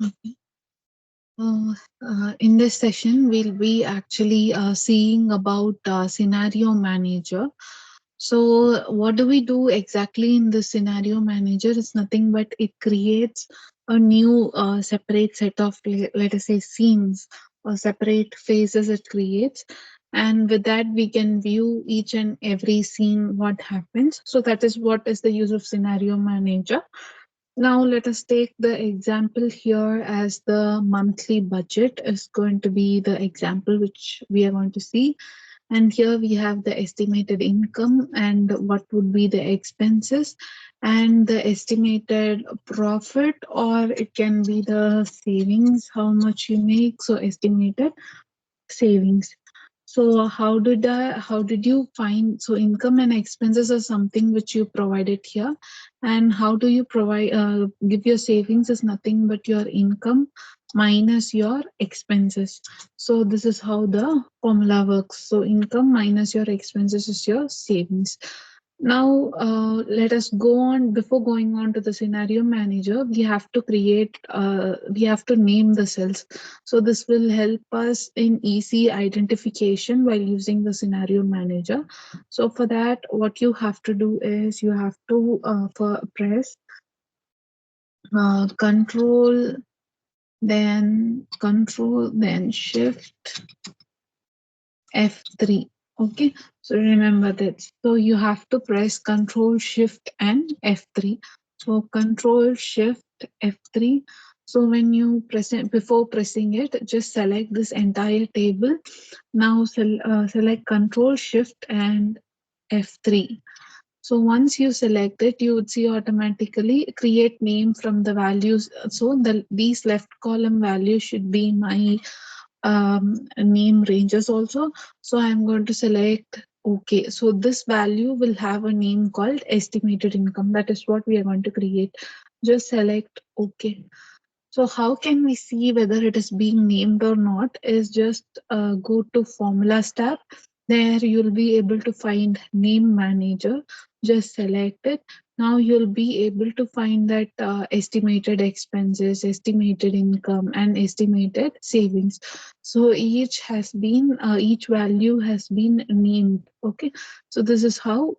Okay. Uh, in this session, we'll be actually seeing about scenario manager. So, what do we do exactly in the scenario manager? It's nothing but it creates a new separate set of, let us say, scenes or separate phases it creates. And with that, we can view each and every scene what happens. So, that is what is the use of scenario manager. Now let us take the example here as the monthly budget is going to be the example which we are going to see. And here we have the estimated income and what would be the expenses and the estimated profit, or it can be the savings, how much you make. So estimated savings. So how did you find, so income and expenses are something which you provided here, and how do you provide give your savings is nothing but your income minus your expenses. So this is how the formula works. So income minus your expenses is your savings. Now, let us go on. Before going on to the scenario manager, we have to name the cells. So this will help us in easy identification while using the scenario manager. So for that, what you have to do is you have to press control, then shift F3. Okay, so remember that. So you have to press Control Shift and F3. So Control Shift F3. So when you press it, before pressing it, just select this entire table. Now select Control Shift and F3. So once you select it, you would see automatically create name from the values. So these left column values should be my name ranges also. So I'm going to select okay. So this value will have a name called estimated income. That is what we are going to create. Just select okay. So how can we see whether it is being named or not is just go to formulas tab. There you'll be able to find name manager. Just select it. Now you'll be able to find that estimated expenses, estimated income, and estimated savings. So each value has been named. Okay. So this is how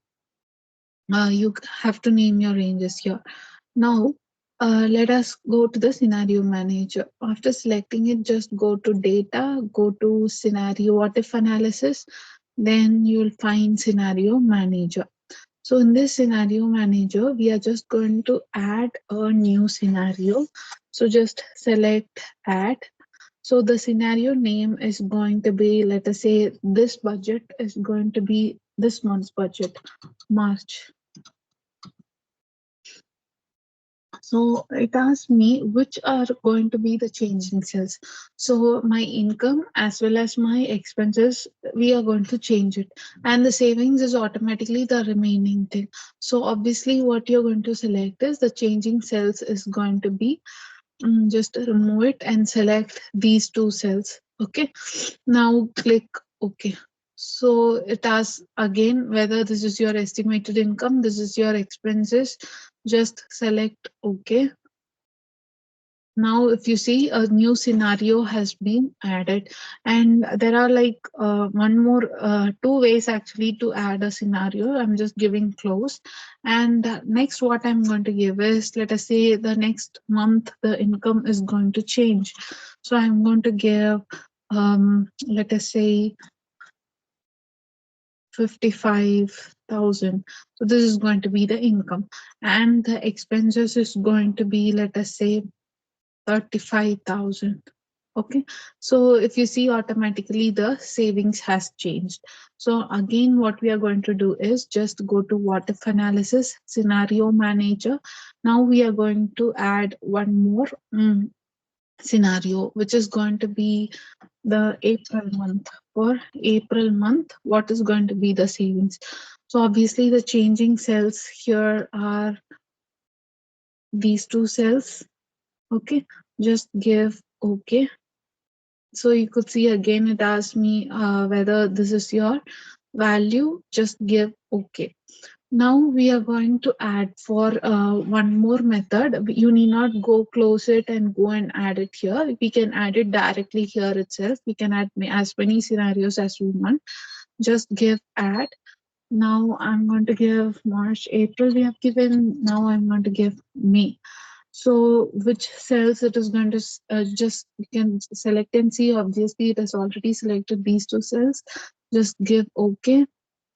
you have to name your ranges here. Now, let us go to the scenario manager. After selecting it, just go to data, go to scenario what if analysis, then you'll find scenario manager. So in this scenario manager, we are just going to add a new scenario. So just select add. So the scenario name is going to be, let us say this budget is going to be this month's budget, March. So it asks me which are going to be the changing cells. So my income as well as my expenses, we are going to change it. And the savings is automatically the remaining thing. So obviously what you're going to select is the changing cells is going to be, just remove it and select these two cells. Okay. Now click OK. So it asks again whether this is your estimated income, this is your expenses. Just select OK. Now if you see, a new scenario has been added, and there are like one more two ways actually to add a scenario. I'm just giving close, and next what I'm going to give is, let us say the next month the income is going to change. So I'm going to give, let us say 55,000. So this is going to be the income, and the expenses is going to be, let us say 35,000. Okay. So if you see, automatically the savings has changed. So again, what we are going to do is just go to what if analysis, scenario manager. Now we are going to add one more scenario, which is going to be the April month. For April month, what is going to be the savings? So obviously the changing cells here are these two cells. Okay. Just give okay. So you could see again, it asks me whether this is your value. Just give okay. Now we are going to add for one more method. You need not go close it and go and add it here. We can add it directly here itself. We can add as many scenarios as we want. Just give add. Now I'm going to give March, April we have given. Now I'm going to give May. So which cells it is going to just you can select and see. Obviously it has already selected these two cells. Just give OK.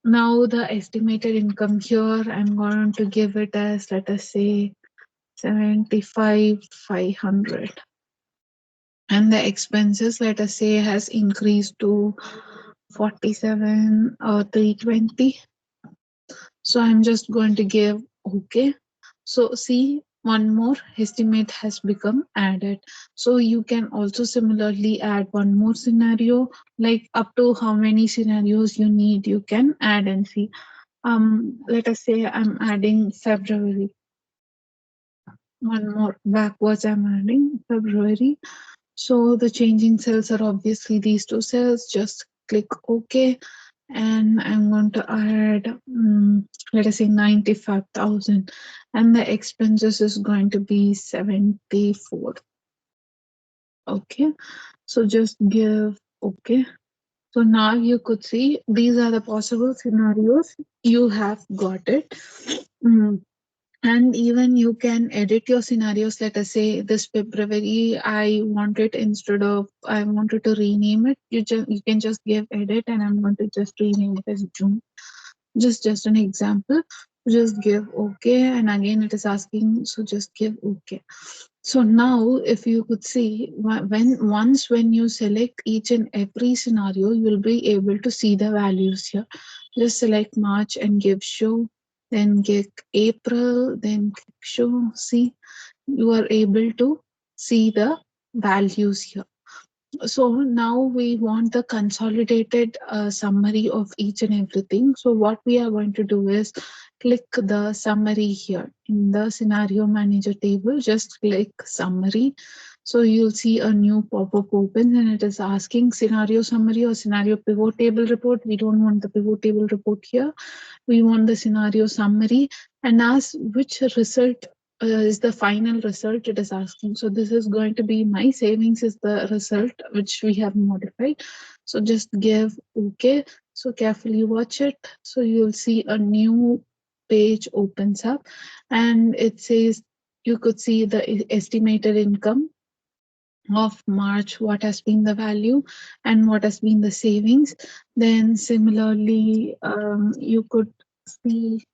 Now the estimated income here, I'm going to give it as, let us say, 75,500. And the expenses, let us say, has increased to 47 or 320. So I'm just going to give OK. So see, one more estimate has become added. So you can also similarly add one more scenario, like up to how many scenarios you need, you can add and see. Let us say I'm adding February. One more backwards, I'm adding February. So the changing cells are obviously these two cells. Just click OK. And I'm going to add, let us say 95,000. And the expenses is going to be 74. Okay. So just give OK. So now you could see these are the possible scenarios. You have got it. Mm. And even you can edit your scenarios. Let us say this February, I wanted instead of I wanted to rename it. You can just give edit, and I'm going to just rename it as June. Just an example. Just give OK, and again it is asking. So just give OK. So now, if you could see, when you select each and every scenario, you will be able to see the values here. Just select March and give show, then give April, then click show. See, you are able to see the values here. So now we want the consolidated summary of each and everything. So what we are going to do is click the summary here in the scenario manager table. Just click summary. So you'll see a new pop-up open, and it is asking scenario summary or scenario pivot table report. We don't want the pivot table report here. We want the scenario summary, and ask which result is the final result it is asking. So this is going to be my savings is the result which we have modified. So just give OK. So carefully watch it. So you'll see a new page opens up, and it says you could see the estimated income of March, what has been the value and what has been the savings. Then similarly, you could see,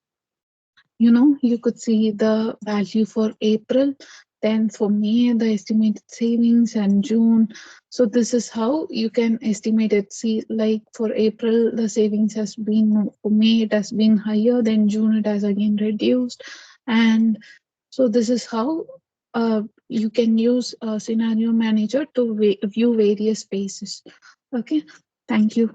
you could see the value for April, then for May, the estimated savings, and June. So this is how you can estimate it. See, like for April, the savings has been, for May, it has been higher, then June, it has again reduced. And so this is how you can use a scenario manager to view various phases. Okay, thank you.